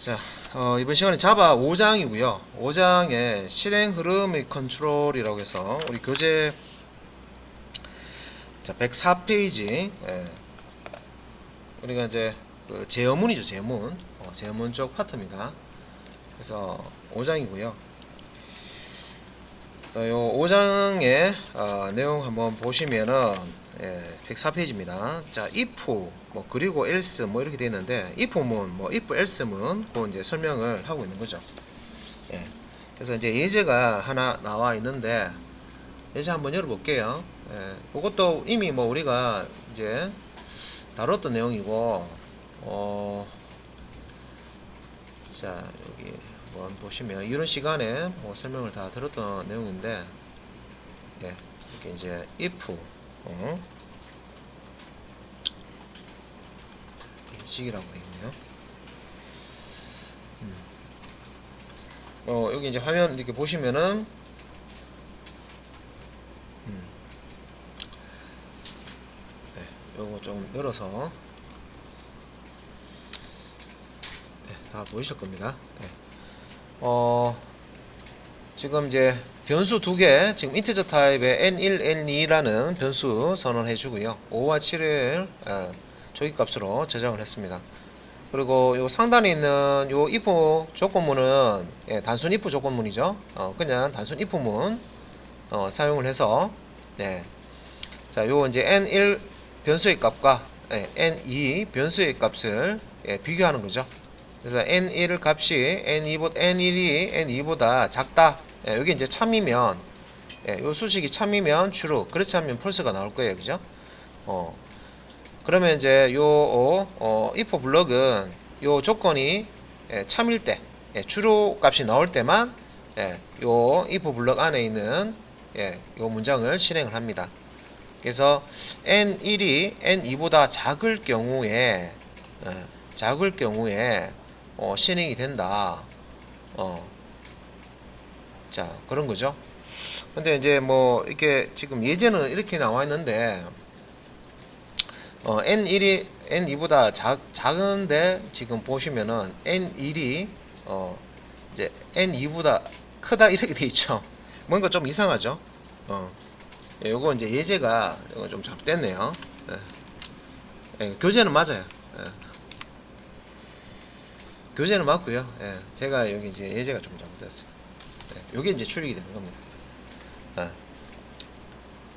자, 이번 시간에 자바 5장이고요. 5장에 실행 흐름의 컨트롤이라고 해서 우리 교재 자 104페이지 우리가 이제 그 제어문이죠. 제어문. 제어문 쪽 파트입니다. 그래서 5장이고요. 그래서 요 5장의 내용 한번 보시면은 104페이지입니다. 자, if 뭐 그리고 else 뭐 이렇게 되어 있는데 if문 뭐 if else문 그 이제 설명을 하고 있는 거죠. 그래서 이제 예제가 하나 나와 있는데 예제 한번 열어볼게요. 그것도 이미 뭐 우리가 이제 다뤘던 내용이고 자 여기 한번 보시면 이런 시간에 뭐 설명을 다 들었던 내용인데 이렇게 이제 if 식이라고 되어 있네요. 여기 이제 화면 이렇게 보시면은 요거 좀 열어서 다 보이실 겁니다. 지금 이제 변수 두 개, 지금 인티저 타입의 n1, n2라는 변수 선언해 주고요. 5와 7을 조기값으로 저장을 했습니다. 그리고 요 상단에 있는 요 if 조건문은 단순 if 조건문이죠. 그냥 단순 if문 사용을 해서 자, 요 이제 n1 변수의 값과 n2 변수의 값을 비교하는 거죠. 그래서 n1 값이 n1이 n2보다 작다. 여기 이제 참이면 요 수식이 참이면 true, 그렇지 않으면 false가 나올 거예요. 그죠? 그러면 이제 요 if 블럭은 요 조건이 참일 때 true 값이 나올 때만 요 if 블럭 안에 있는 요 문장을 실행을 합니다. 그래서 n1이 n2보다 작을 경우에 실행이 된다. 자, 그런 거죠. 근데 이제 뭐 이렇게 지금 예제는 이렇게 나와 있는데 n1이 n2보다 작은데 지금 보시면은 n1이 이제 n2보다 크다 이렇게 돼 있죠. 뭔가 좀 이상하죠. 요거 이제 예제가 이거 좀 잘못됐네요. 교재는 맞아요. 교재는 맞고요. 제가 여기 이제 예제가 좀 잘못됐어요. 요게 이제 출력이 되는 겁니다.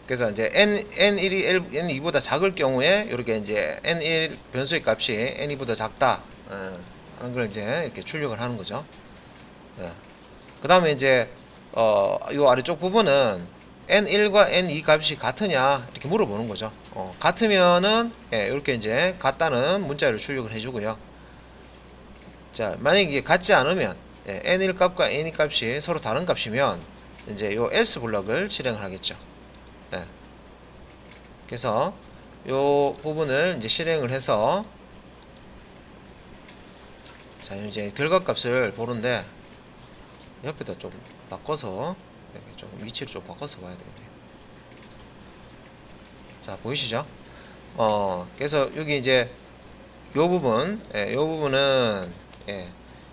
그래서 이제 n1이 n2보다 작을 경우에 이렇게 이제 n1 변수의 값이 n2보다 작다 하는 걸 이제 이렇게 출력을 하는 거죠. 그 다음에 이제 요 아래쪽 부분은 n1과 n2 값이 같으냐 이렇게 물어보는 거죠. 같으면은 이렇게 이제 같다는 문자를 출력을 해주고요. 자, 만약에 이게 같지 않으면 n1 값과 n2 값이 서로 다른 값이면 이제 요 else 블럭을 실행을 하겠죠. 그래서 요 부분을 이제 실행을 해서 자 이제 결과값을 보는데 옆에다 좀 바꿔서 이렇게 좀 위치를 좀 바꿔서 봐야 되겠네요. 자, 보이시죠? 그래서 여기 이제 요 부분, 요 부분은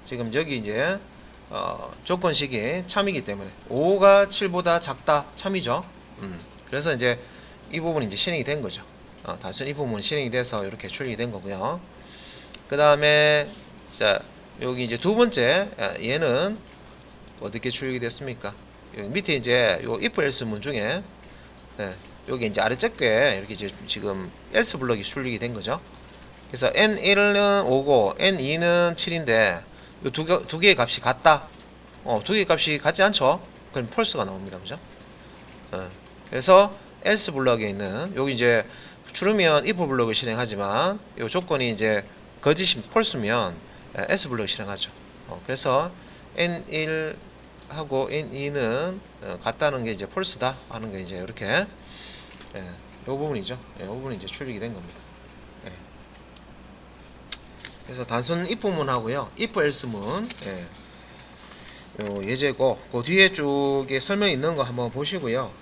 지금 여기 이제 조건식이 참이기 때문에 5가 7보다 작다 참이죠. 그래서 이제 이 부분이 이제 실행이 된 거죠. 단순히 이 부분 실행이 돼서 이렇게 출력이 된 거고요. 그 다음에 자 여기 이제 두 번째 얘는 어떻게 출력이 됐습니까? 여기 밑에 이제 요 if else 문 중에 여기 이제 아래쪽에 이렇게 이제 지금 else 블럭이 출력이 된 거죠. 그래서 n1은 5고 n2는 7인데 이 두 개의 값이 같다. 두 개의 값이 같지 않죠? 그럼 false가 나옵니다. 그죠? 그래서 else 블럭에 있는 여기 이제 true면 if 블럭을 실행하지만 이 조건이 이제 거짓이 false면 else 블럭을 실행하죠. 그래서 n1 하고 n2는 같다는 게 이제 false다 하는 게 이제 이렇게 이 부분이죠. 이 부분이 이제 출력이 된 겁니다. 그래서 단순 if문 하고요, if else문 요 예제고 그 뒤에 쪽에 설명 있는 거 한번 보시고요.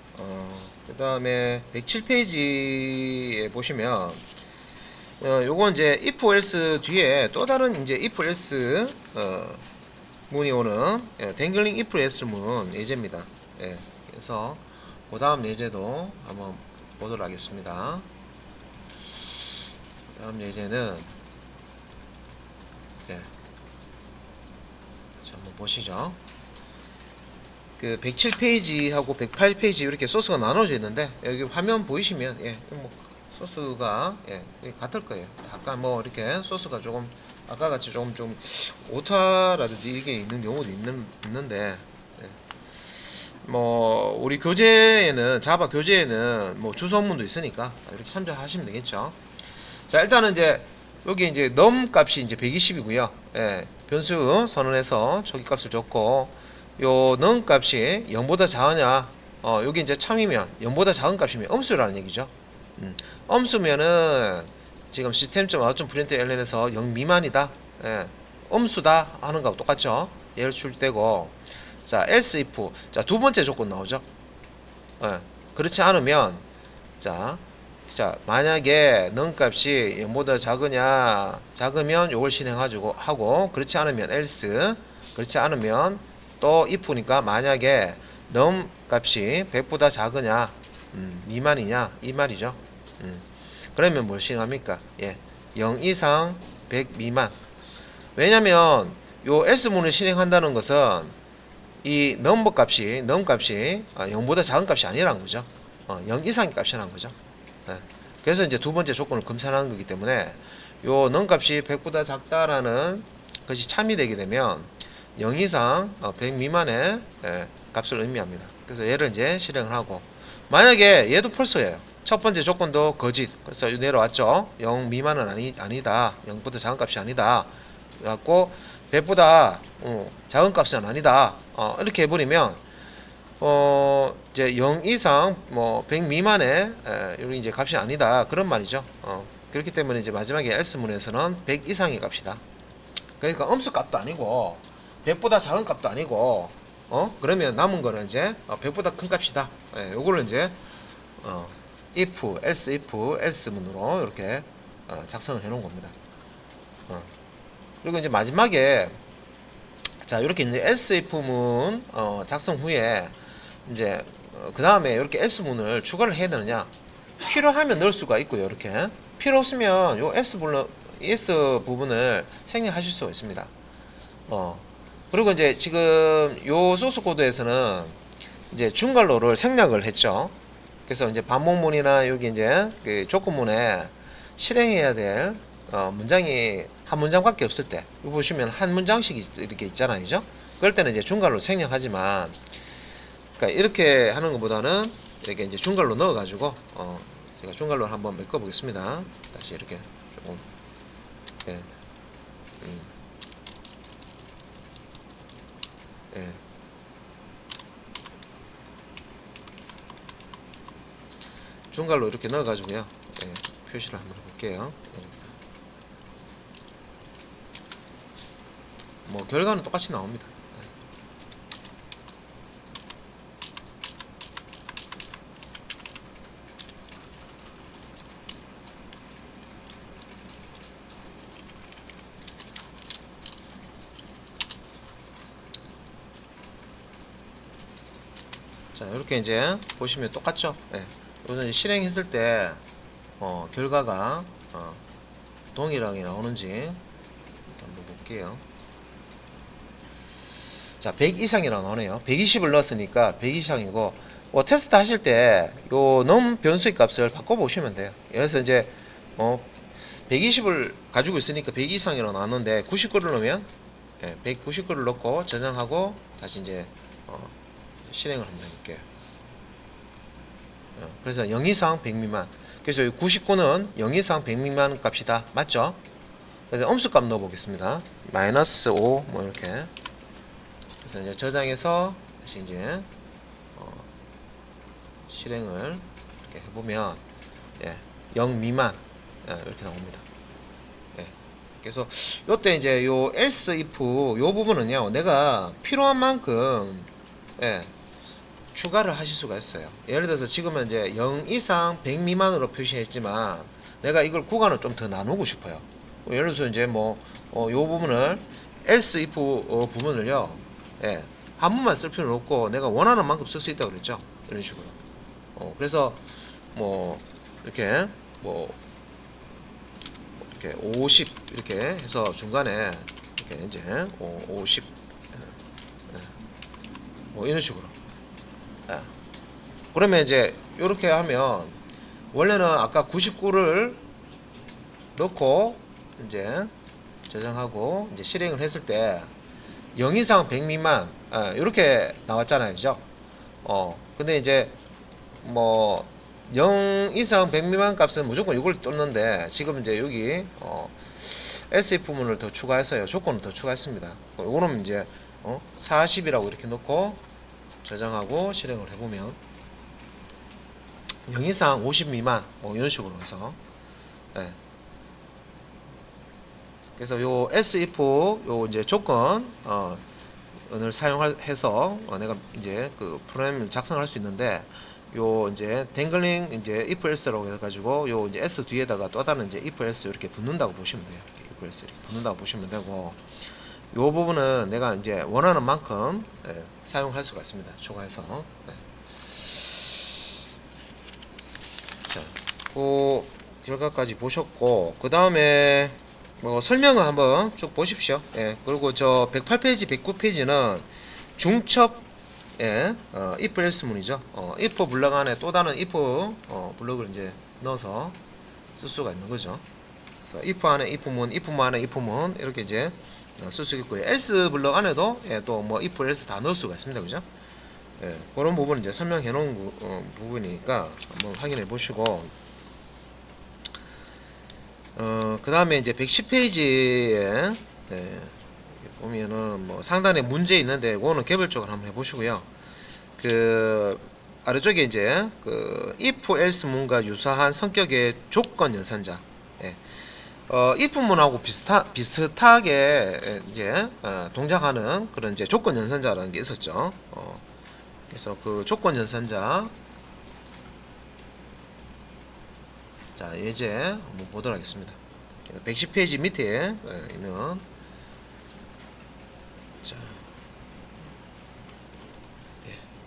그 다음에 107페이지에 보시면 요건 이제 if else 뒤에 또 다른 이제 if else 문이 오는 댕글링 if else 문 예제입니다. 예, 그래서 그 다음 예제도 한번 보도록 하겠습니다. 다음 예제는 자, 한번 보시죠. 그 107페이지하고 108페이지 이렇게 소스가 나눠져 있는데 여기 화면 보이시면 뭐 소스가 같을 거예요. 아까 뭐 이렇게 소스가 조금 아까 같이 좀 오타라든지 이게 있는 경우도 있는데 뭐 우리 교재에는 자바 교재에는 뭐 주소문도 있으니까 이렇게 참조하시면 되겠죠. 자, 일단은 이제 여기 이제 num 값이 이제 120이고요. 변수 선언해서 초기 값을 줬고 요 num 값이 0보다 작으냐 여기 이제 참이면 0보다 작은 값이면 음수라는 얘기죠. 음수면은 지금 system.out.println에서 0 미만이다, 음수다 하는 거하고 똑같죠. 얘를 줄 때고, 자 else if, 자 두 번째 조건 나오죠. 그렇지 않으면 자 만약에 num 값이 0보다 작으면 요걸 실행하고 하고, 그렇지 않으면 else, 그렇지 않으면 또 if니까 만약에 num 값이 100보다 작으냐 미만이냐 이 말이죠. 그러면 뭘 실행합니까? 0 이상 100 미만. 왜냐면 요 else 문을 실행한다는 것은 이 num 값이 0보다 작은 값이 아니라는 거죠. 0 이상의 값이라는 거죠. 그래서 이제 두 번째 조건을 검사하는 거기 때문에 요 num 값이 100보다 작다라는 것이 참이 되게 되면 0 이상 100 미만의 값을 의미합니다. 그래서 얘를 이제 실행을 하고, 만약에 얘도 false예요. 첫 번째 조건도 거짓. 그래서 내려왔죠. 0 미만은 아니다. 0보다 작은 값이 아니다. 그래갖고 100보다 작은 값은 아니다. 이렇게 해버리면 이제 0 이상 뭐 100 미만의 여기 이제 값이 아니다. 그런 말이죠. 그렇기 때문에 이제 마지막에 else 문에서는 100 이상의 값이다. 그러니까 음수 값도 아니고 100보다 작은 값도 아니고 그러면 남은 거는 이제 100보다 큰 값이다. 요거를 이제 if, else 문으로 이렇게 작성을 해 놓은 겁니다. 그리고 이제 마지막에 자 이렇게 이제 else if 문 작성 후에 이제 그 다음에 이렇게 else 문을 추가를 해야 되느냐, 필요하면 넣을 수가 있고요. 이렇게 필요 없으면 요 else 부분을 생략하실 수가 있습니다. 그리고 이제 지금 요 소스 코드에서는 이제 중괄호를 생략을 했죠. 그래서 이제 반복문이나 여기 이제 그 조건문에 실행해야 될 문장이 한 문장밖에 없을 때, 이거 보시면 한 문장씩 이렇게 있잖아요, 그죠? 그럴 때는 이제 중괄호 생략하지만, 그러니까 이렇게 하는 것보다는 이렇게 이제 중괄호 넣어가지고 제가 중괄호를 한번 메꿔 보겠습니다. 다시 이렇게 조금 중괄호 이렇게 넣어가지고요. 표시를 한번 해볼게요. 뭐 결과는 똑같이 나옵니다. 자 이렇게 이제 보시면 똑같죠. 우선 실행했을 때 결과가 동일하게 나오는지 이렇게 한번 볼게요. 자, 100 이상이라고 나오네요. 120을 넣었으니까 100 이상이고, 테스트 하실 때 요 num 변수의 값을 바꿔 보시면 돼요. 그래서 이제 120을 가지고 있으니까 100 이상이라고 나왔는데 99를 넣으면 199를 넣고 저장하고 다시 이제 실행을 한번 해볼게요. 그래서 0 이상 100 미만. 그래서 99는 0 이상 100 미만 값이다. 맞죠? 그래서 음수값 넣어 보겠습니다. -5 뭐 이렇게. 그래서 이제 저장해서 다시 이제 실행을 이렇게 해보면 0 미만 이렇게 나옵니다. 그래서 요때 이제 요 else if 요 부분은요, 내가 필요한 만큼 추가를 하실 수가 있어요. 예를 들어서 지금은 이제 0 이상 100 미만으로 표시했지만 내가 이걸 구간을 좀 더 나누고 싶어요. 예를 들어서 이제 뭐 요 부분을 else if 부분을요, 예, 한 번만 쓸 필요는 없고 내가 원하는 만큼 쓸 수 있다고 그랬죠. 이런 식으로. 그래서 뭐 이렇게 뭐 이렇게 50 이렇게 해서 중간에 이렇게 이제 50 뭐 이런 식으로. 예. 그러면 이제 이렇게 하면 원래는 아까 99를 넣고 이제 저장하고 이제 실행을 했을 때 0 이상 100 미만 이렇게 나왔잖아요, 그죠? 근데 이제 뭐 0 이상 100 미만 값은 무조건 이걸 뚫는데 지금 이제 여기 else 부분을 더 추가해서요, 조건을 더 추가했습니다. 이거는 이제 40이라고 이렇게 넣고 저장하고 실행을 해보면 0 이상 50 미만 뭐 이런 식으로 해서, 예. 그래서 요 else if 요 이제 조건 을 사용해서 내가 이제 그 프로그램을 작성할 수 있는데, 요 이제 댕글링 이제 if else라고 해가지고 요 이제 s 뒤에다가 또 다른 이제 if else 이렇게 붙는다고 보시면 돼요. if else 이렇게 붙는다고 보시면 되고, 요 부분은 내가 이제 원하는 만큼 사용할 수가 있습니다. 추가해서. 자, 그 결과까지 보셨고, 그 다음에 뭐 설명을 한번 쭉 보십시오. 그리고 저 108페이지, 109페이지는 중첩 if else 문이죠. if 블럭 안에 또 다른 if 블럭을 이제 넣어서 쓸 수가 있는 거죠. 그래서 if 안에 if 문, if 문 안에 if 문 이렇게 이제 쓸 수 있고요. else 블럭 안에도 또 뭐 if else 다 넣을 수가 있습니다. 그죠? 그런 부분 이제 설명해 놓은 부분이니까 한번 확인해 보시고, 그 다음에 이제 110페이지에 보면은 뭐 상단에 문제 있는데 그거는 개별적으로 한번 해보시고요. 그 아래쪽에 이제 그 if else 문과 유사한 성격의 조건 연산자, if 문하고 비슷하게 이제 동작하는 그런 이제 조건 연산자라는 게 있었죠. 그래서 그 조건 연산자, 자 예제 한번 보도록 하겠습니다. 110페이지 밑에 있는, 자,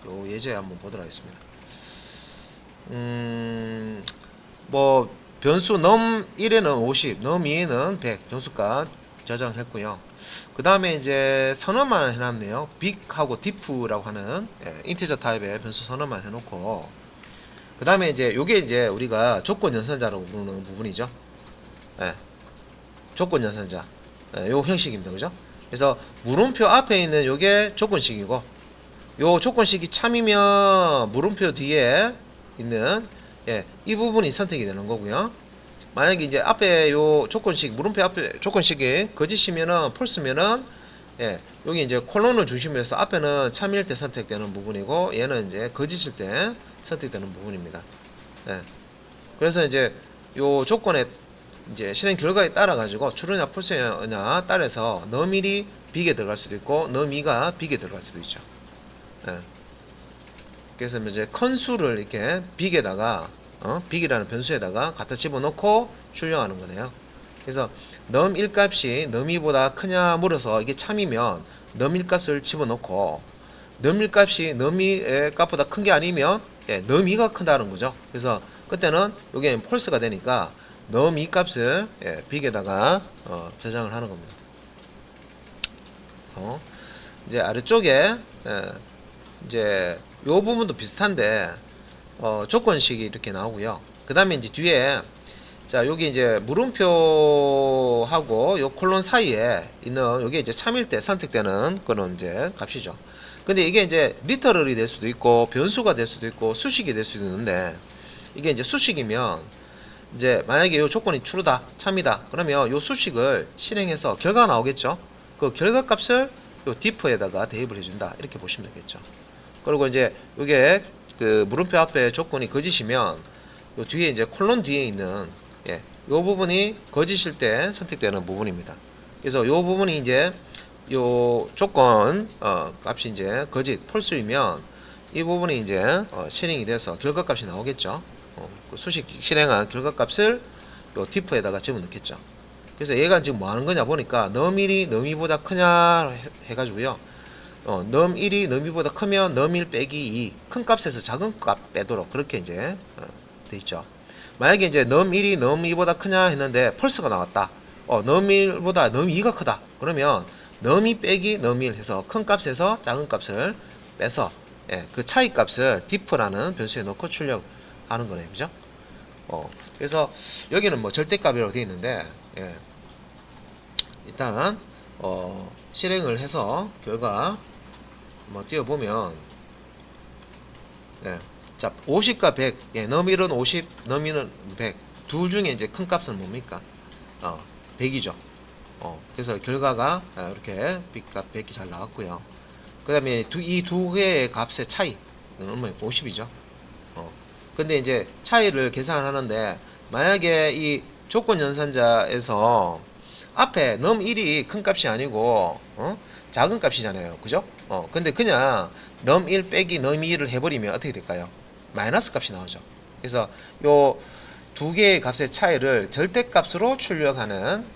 요 예제 한번 보도록 하겠습니다. 뭐 변수 num 1에는 50, num 2에는 100 변수값 저장했고요. 그 다음에 이제 선언만 해놨네요. big하고 diff라고 하는 인티저 타입의 변수 선언만 해놓고, 그 다음에 이제 요게 이제 우리가 조건 연산자라고 부르는 부분이죠. 조건 연산자, 요 형식입니다. 그죠? 그래서 물음표 앞에 있는 요게 조건식이고, 요 조건식이 참이면 물음표 뒤에 있는 이 부분이 선택이 되는 거고요. 만약에 이제 앞에 요 조건식, 물음표 앞에 조건식이 거짓이면은 폴스면은 여기 이제 콜론을 중심으로 해서 앞에는 참일 때 선택되는 부분이고, 얘는 이제 거짓일 때 선택되는 부분입니다. 그래서 이제 요 조건에 이제 실행 결과에 따라 가지고 true냐 false냐 따라서 너밀이 big에 들어갈 수도 있고 너미가 big에 들어갈 수도 있죠. 그래서 이제 컨수를 이렇게 big에다가 big이라는 변수에다가 갖다 집어넣고 출력하는 거네요. 그래서 num 1 값이 num이보다 크냐 물어서 이게 참이면 num 1 값을 집어넣고, num 1 값이 num의 값보다 큰 게 아니면 num 2가 크다는 거죠. 그래서 그때는 이게 false가 되니까 num 2 값을 big에다가 저장을 하는 겁니다. 이제 아래쪽에 이제 요 부분도 비슷한데 조건식이 이렇게 나오고요. 그 다음에 이제 뒤에 자 여기 이제 물음표하고 요 콜론 사이에 있는 요게 이제 참일 때 선택되는 그런 이제 값이죠. 근데 이게 이제 리터럴이 될 수도 있고 변수가 될 수도 있고 수식이 될 수도 있는데, 이게 이제 수식이면 이제 만약에 요 조건이 true다 참이다 그러면 요 수식을 실행해서 결과가 나오겠죠. 그 결과 값을 요 diff에다가 대입을 해준다 이렇게 보시면 되겠죠. 그리고 이제 요게 그 물음표 앞에 조건이 거짓이면 요 뒤에 이제 콜론 뒤에 있는 요 부분이 거짓일 때 선택되는 부분입니다. 그래서 요 부분이 이제 요 조건 값이 이제 거짓 false이면 이 부분이 이제 실행이 돼서 결과 값이 나오겠죠. 그 수식 실행한 결과 값을 요 diff에다가 집어넣겠죠. 그래서 얘가 지금 뭐 하는 거냐 보니까 num1이 num2보다 크냐 해가지고요. num1이 num2보다 크면 num1 빼기 2, 큰 값에서 작은 값 빼도록 그렇게 이제 돼 있죠. 만약에 이제 num1이 num2보다 크냐 했는데 false가 나왔다. num1보다 num2가 크다. 그러면 num2 빼기 num1 해서 큰 값에서 작은 값을 빼서 그 차이 값을 diff라는 변수에 넣고 출력하는 거네요. 그죠? 그래서 여기는 뭐 절대값이라고 되어 있는데 일단 실행을 해서 결과 뭐 띄워보면 자 50과 100 num1은 50 num2는 100 둘 중에 이제 큰 값은 뭡니까? 100이죠. 그래서 결과가 이렇게 B값 100이 잘 나왔고요. 그 다음에 이 두 개의 값의 차이는 50이죠. 근데 이제 차이를 계산하는데 만약에 이 조건 연산자에서 앞에 num1이 큰 값이 아니고 작은 값이잖아요. 그죠? 근데 그냥 num1 빼기 num2를 해버리면 어떻게 될까요? 마이너스 값이 나오죠. 그래서 요 두 개의 값의 차이를 절대값으로 출력하는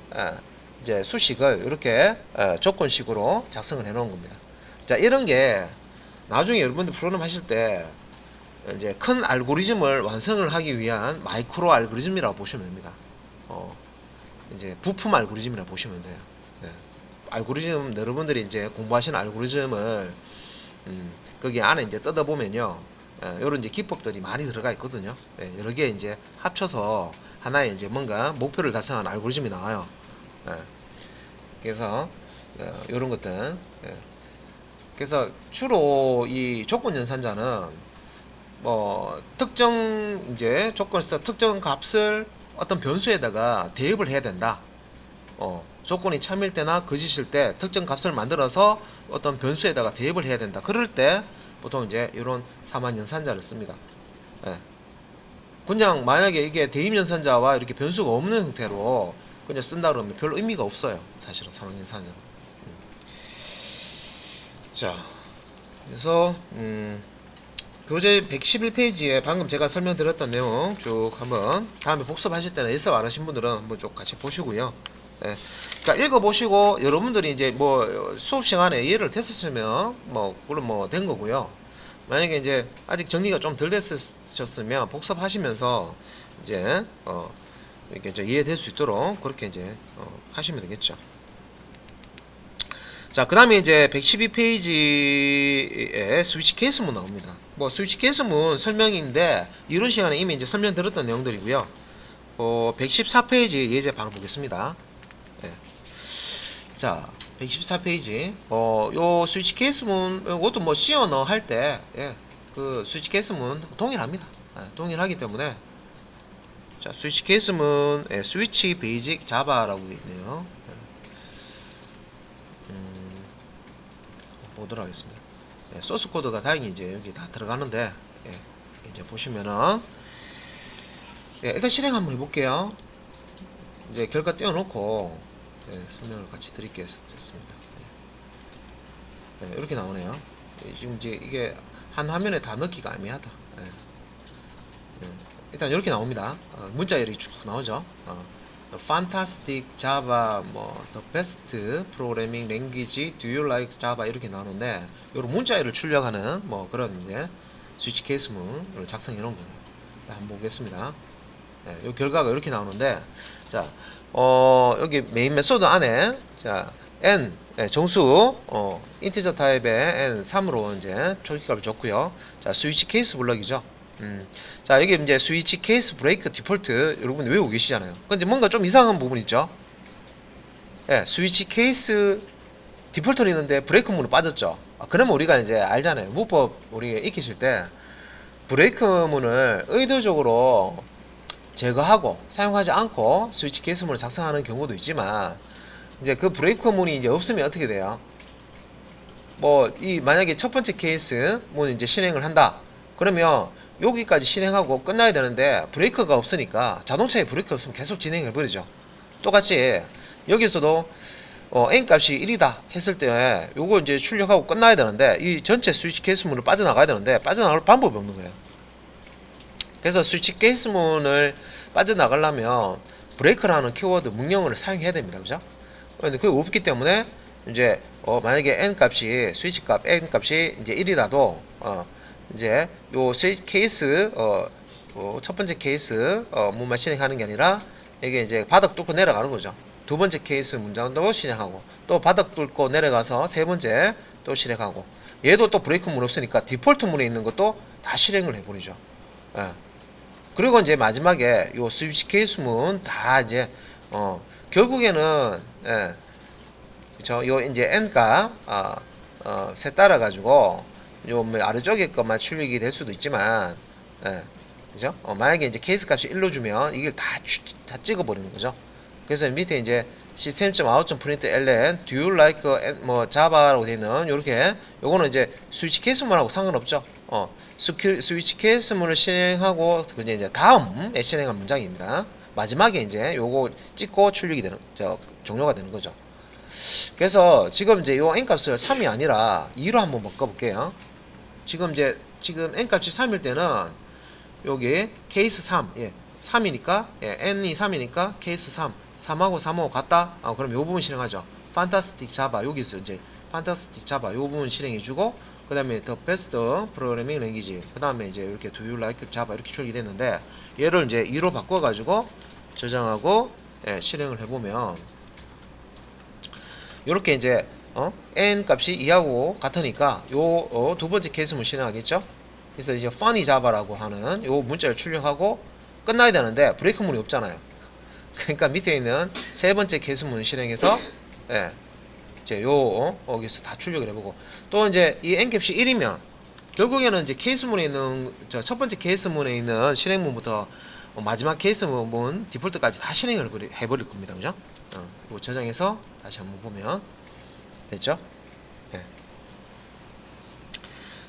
이제 수식을 이렇게 조건식으로 작성을 해 놓은 겁니다. 자, 이런 게 나중에 여러분들 프로그램 하실 때 이제 큰 알고리즘을 완성을 하기 위한 마이크로 알고리즘이라고 보시면 됩니다. 이제 부품 알고리즘이라고 보시면 돼요. 알고리즘 여러분들이 이제 공부하시는 알고리즘을 거기 안에 이제 뜯어 보면요, 이런 이제 기법들이 많이 들어가 있거든요. 여러 개 이제 합쳐서 하나의 이제 뭔가 목표를 달성하는 알고리즘이 나와요. 그래서 이런 것들. 그래서 주로 이 조건 연산자는 뭐 특정 이제 조건에서 특정 값을 어떤 변수에다가 대입을 해야 된다. 조건이 참일 때나 거짓일 때 특정 값을 만들어서 어떤 변수에다가 대입을 해야 된다. 그럴 때 보통 이제 이런 사만 연산자를 씁니다. 그냥 만약에 이게 대입 연산자와 이렇게 변수가 없는 형태로 그냥 쓴다 그러면 별로 의미가 없어요. 사실은 사만 연산자는. 자, 그래서 교재 111페이지에 방금 제가 설명드렸던 내용 쭉 한번 다음에 복습하실 때는 일습 안 하신 분들은 한번 쭉 같이 보시고요. 그러니까 읽어보시고 여러분들이 이제 뭐 수업 시간에 이해를 됐었으면 뭐 그럼 뭐 된 거고요. 만약에 이제 아직 정리가 좀 덜 됐으셨으면 복습하시면서 이제 이렇게 이제 이해될 수 있도록 그렇게 이제 하시면 되겠죠. 자, 그 다음에 이제 112페이지에 스위치 케이스문 나옵니다. 뭐 스위치 케이스문 설명인데 이런 시간에 이미 이제 설명드렸던 내용들이고요. 114페이지 예제 바로 보겠습니다. 자, 114페이지. 요 스위치 케이스문 이것도 뭐 C 언어 할 때 그 스위치 케이스문 동일합니다. 동일하기 때문에 자, 스위치 케이스문 스위치 베이직 자바라고 있네요. 보도록 하겠습니다. 소스 코드가 다행히 이제 여기 다 들어가는데 이제 보시면은 일단 실행 한번 해볼게요. 이제 결과 띄워놓고 설명을 같이 드리겠습니다. 이렇게 나오네요. 지금 이제 이게 한 화면에 다 넣기가 애매하다. 일단 이렇게 나옵니다. 문자열이 쭉 나오죠. Fantastic Java, 뭐 The Best Programming Language, Do you like Java 이렇게 나오는데 이런 문자열을 출력하는 뭐 그런 이제 스위치 케이스문을 작성해 놓은 거예요. 한번 보겠습니다. 이 결과가 이렇게 나오는데 자, 여기 메인 메소드 안에 자 n 정수 인티저 타입의 n 3으로 이제 초기값을 줬고요. 자, 스위치 케이스 블럭이죠. 자, 여기 이제 스위치 케이스 브레이크 디폴트 여러분 외우고 계시잖아요. 근데 뭔가 좀 이상한 부분 있죠? 스위치 케이스 디폴트는 있는데 브레이크 문은 빠졌죠. 그러면 우리가 이제 알잖아요. 문법 우리 익히실 때 브레이크 문을 의도적으로 제거하고 사용하지 않고 스위치 케이스 문을 작성하는 경우도 있지만 이제 그 브레이크 문이 이제 없으면 어떻게 돼요? 뭐 이 만약에 첫 번째 케이스 문을 이제 실행을 한다. 그러면 여기까지 실행하고 끝나야 되는데 브레이크가 없으니까 자동차에 브레이크가 없으면 계속 진행해 버리죠. 똑같이 여기서도 n 값이 1이다 했을 때 요거 이제 출력하고 끝나야 되는데 이 전체 스위치 케이스문을 빠져나가야 되는데 빠져나갈 방법이 없는 거예요. 그래서 스위치 케이스문을 빠져나가려면 브레이크라는 키워드 명령어를 사용해야 됩니다. 그죠? 근데 그게 없기 때문에 이제 만약에 n 값이 스위치 값 n 값이 이제 1이라도 이제 요 케이스 첫 번째 케이스 문만 실행하는 게 아니라 이게 이제 바닥 뚫고 내려가는 거죠. 두 번째 케이스 문장도 실행하고 또 바닥 뚫고 내려가서 세 번째 또 실행하고 얘도 또 브레이크 문 없으니까 디폴트 문에 있는 것도 다 실행을 해버리죠. 예. 그리고 이제 마지막에 요 스위치 케이스 문 다 이제 결국에는 예. 그쵸? 요 이제 n 값 세 따라 가지고 요 뭐 아래쪽에 것만 출력이 될 수도 있지만 예. 그죠? 만약에 이제 케이스 값이 1로 주면 이걸 다 찍어 버리는 거죠. 그래서 밑에 이제 system.out.println do you like 뭐 java라고 되어 있는 요렇게 요거는 이제 스위치 케이스문하고 상관없죠. 스위치 케이스문을 실행하고 그냥 이제 다음에 실행한 문장입니다. 마지막에 이제 요거 찍고 출력이 되는 종료가 되는 거죠. 그래서 지금 이제 요 n 값을 3이 아니라 2로 한번 바꿔 볼게요. 지금 n 값이 3일 때는 여기 케이스 3 3이니까 n이 3이니까 케이스 3하고 3하고 같다. 그럼 요 부분 실행하죠. 판타스틱 자바 여기서 이제 판타스틱 자바 요 부분 실행해주고 그 다음에 더 베스트 프로그래밍 랭귀지 그 다음에 이제 이렇게 do you like java 이렇게 출력이 됐는데 얘를 이제 2로 바꿔가지고 저장하고 실행을 해보면 이렇게 이제 n 값이 2하고 같으니까 요 두 번째 케이스문 실행하겠죠. 그래서 이제 funny java라고 하는 요 문자를 출력하고 끝나야 되는데 브레이크 문이 없잖아요. 그러니까 밑에 있는 세 번째 케이스문 실행해서 이제 여기서 다 출력을 해보고 또 이제 이 n값이 1이면 결국에는 이제 케이스문에 있는 첫 번째 케이스문에 있는 실행문부터 마지막 케이스문 디폴트까지 다 실행을 해버릴 겁니다. 그죠? 이거 저장해서 다시 한번 보면 됐죠?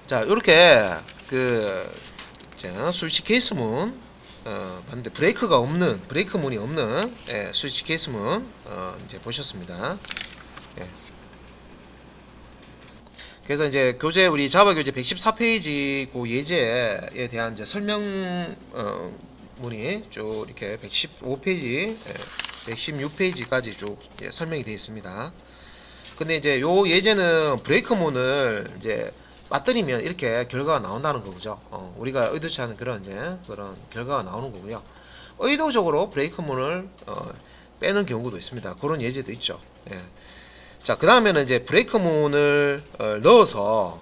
자, 요렇게 스위치 케이스문 봤는데 브레이크 문이 없는 스위치 케이스문 이제 보셨습니다. 그래서 이제 우리 자바 교재 114페이지 그 예제에 대한 이제 설명 문이 쭉 이렇게 115페이지, 116페이지까지 쭉 설명이 되어 있습니다. 근데 이제 요 예제는 브레이크 문을 이제 빠뜨리면 이렇게 결과가 나온다는 거죠. 우리가 의도치 않은 그런 결과가 나오는 거고요. 의도적으로 브레이크 문을 빼는 경우도 있습니다. 그런 예제도 있죠. 자, 그 다음에는 이제 브레이크 문을 넣어서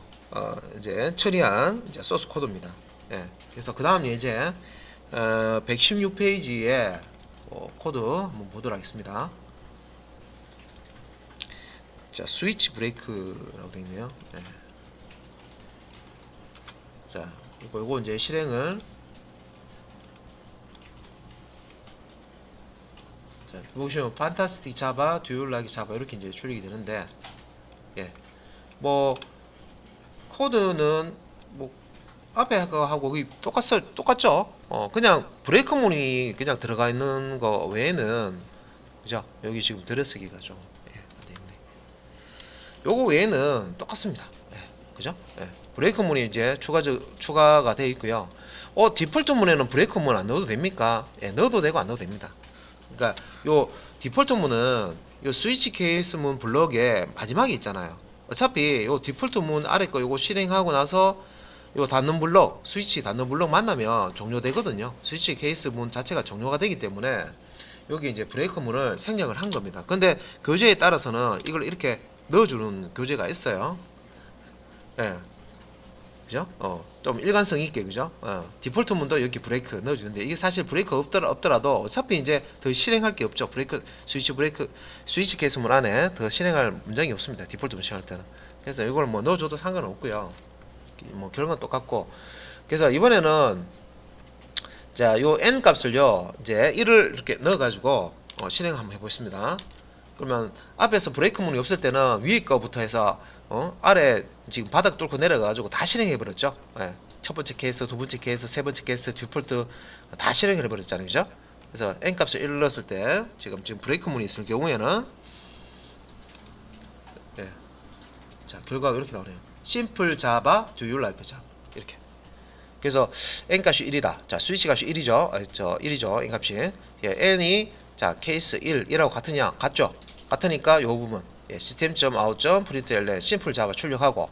이제 처리한 이제 소스 코드입니다. 그래서 그 다음 예제 116페이지에 코드 한번 보도록 하겠습니다. 자, 스위치 브레이크라고 되어 있네요. 자, 요거 이제 실행을 자, 보시면 판타스틱 자바, 듀얼라기 자바 이렇게 이제 출력이 되는데 뭐 코드는 뭐 앞에 하고 똑같죠? 그냥 브레이크 문이 그냥 들어가 있는 거 외에는 그죠? 여기 지금 들여쓰기가 좀 안 돼 있네. 요거 외에는 똑같습니다. 그죠? 브레이크 문이 이제 추가가 되어 있고요. 디폴트 문에는 브레이크 문 안 넣어도 됩니까? 넣어도 되고 안 넣어도 됩니다. 그러니까 요 디폴트 문은 요 스위치 케이스 문 블럭의 마지막에 있잖아요. 어차피 요 디폴트 문 아래 거 요거 실행하고 나서 요 닫는 블럭, 스위치 닫는 블럭 만나면 종료되거든요. 스위치 케이스 문 자체가 종료가 되기 때문에 여기 이제 브레이크 문을 생략을 한 겁니다. 근데 교재에 따라서는 이걸 이렇게 넣어주는 교재가 있어요. 그죠? 좀 일관성 있게, 그죠? 디폴트 문도 여기 브레이크 넣어주는데, 이게 사실 브레이크 없더라도 어차피 이제 더 실행할 게 없죠. 스위치 케이스 문 안에 더 실행할 문장이 없습니다. 디폴트 문 실행할 때는. 그래서 이걸 뭐 넣어줘도 상관없고요. 뭐 결과는 똑같고. 그래서 이번에는 자, 요 n 값을요, 이제 1을 이렇게 넣어가지고 실행 한번 해보겠습니다. 그러면 앞에서 브레이크 문이 없을 때는 위에 거부터 해서 아래 지금 바닥 뚫고 내려가가지고 다 실행해 버렸죠. 첫 번째 케이스, 두 번째 케이스, 세 번째 케이스, 디폴트 다 실행해 버렸잖아요, 그죠? 그래서 n 값을 1을 넣었을 때 지금 브레이크 문이 있을 경우에는 자, 결과가 이렇게 나오네요. 심플 자바, do you like java 이렇게. 그래서 n 값이 1이다. 자, 스위치 값이 1이죠. 1이죠. n 값이. n이 자, 케이스 1이라고 같으냐? 같죠? 같으니까 요 부분 system.out.println 심플 자바 출력하고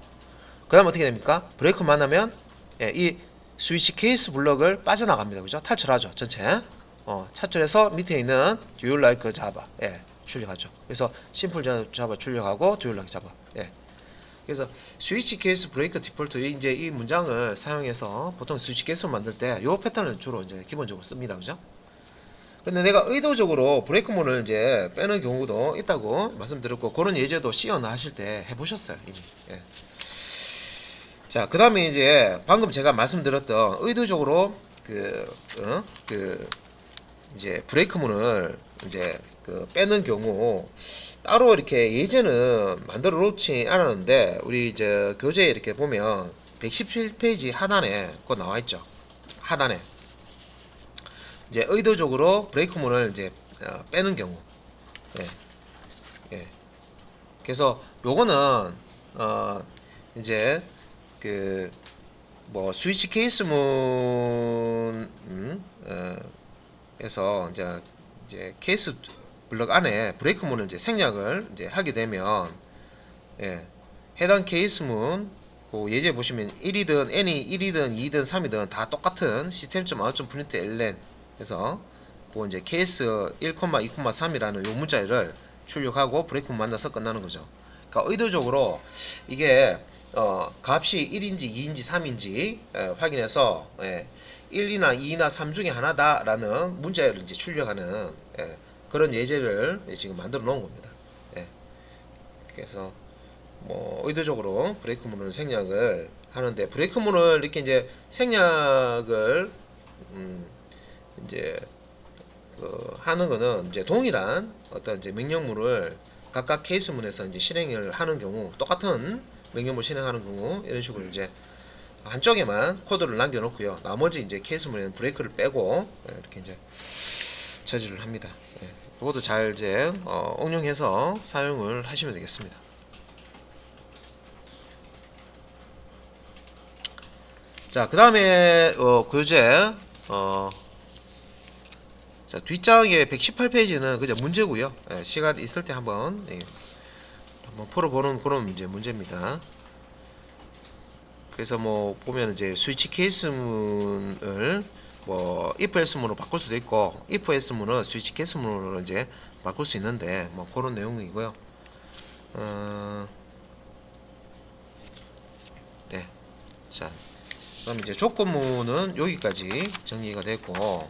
그 다음 어떻게 됩니까? 브레이크 만나면 이 스위치 케이스 블럭을 빠져나갑니다. 그죠? 탈출하죠. 전체 탈출해서 밑에 있는 do you like java 출력하죠. 그래서 심플 자바 출력하고 do you like java 그래서 스위치 케이스 브레이크 디폴트 이제 이 문장을 사용해서 보통 스위치 케이스를 만들 때 요 패턴을 주로 이제 기본적으로 씁니다. 그죠? 근데 내가 의도적으로 브레이크 문을 이제 빼는 경우도 있다고 말씀드렸고 그런 예제도 C어나 하실 때 해보셨어요 이미. 자, 그 다음에 이제 방금 제가 말씀드렸던 의도적으로 이제 브레이크 문을 이제 빼는 경우 따로 이렇게 예제는 만들어 놓지 않았는데 우리 이제 교재에 이렇게 보면 117페이지 하단에 그거 나와 있죠. 하단에 이제 의도적으로 브레이크 문을 이제 빼는 경우 그래서 요거는 이제 뭐 스위치 케이스 문에서 이제 케이스 블럭 안에 브레이크 문을 이제 생략을 이제 하게 되면 해당 케이스 문 그 예제 보시면 1이든 n이 1이든 2든 3이든 다 똑같은 system.out.println 그래서 그 이제 케이스 1, 2, 3이라는 요 문자를 출력하고 브레이크 문 만나서 끝나는 거죠. 그러니까 의도적으로 이게 값이 1인지 2인지 3인지 확인해서 1이나 2나 3 중에 하나다라는 문자를 이제 출력하는 그런 예제를 지금 만들어 놓은 겁니다. 그래서 뭐 의도적으로 브레이크 문을 생략을 하는데 브레이크 문을 이렇게 이제 생략을 이제 하는 거는 이제 동일한 어떤 이제 명령문을 각각 케이스 문에서 이제 실행을 하는 경우 똑같은 명령문 실행하는 경우 이런 식으로 이제 한쪽에만 코드를 남겨놓고요. 나머지 이제 케이스 문에는 브레이크를 빼고 이렇게 이제 처리를 합니다. 이것도 잘 이제 응용해서 사용을 하시면 되겠습니다. 자, 그 다음에 교재 자, 뒷장에 118페이지는 그냥 문제고요. 시간 있을 때 한번 풀어보는 그런 문제입니다. 그래서 뭐 보면 이제 스위치 케이스 문을 뭐 if else 문으로 바꿀 수도 있고 if else 문은 스위치 케이스 문으로 이제 바꿀 수 있는데 뭐 그런 내용이고요. 자, 그럼 이제 조건문은 여기까지 정리가 되고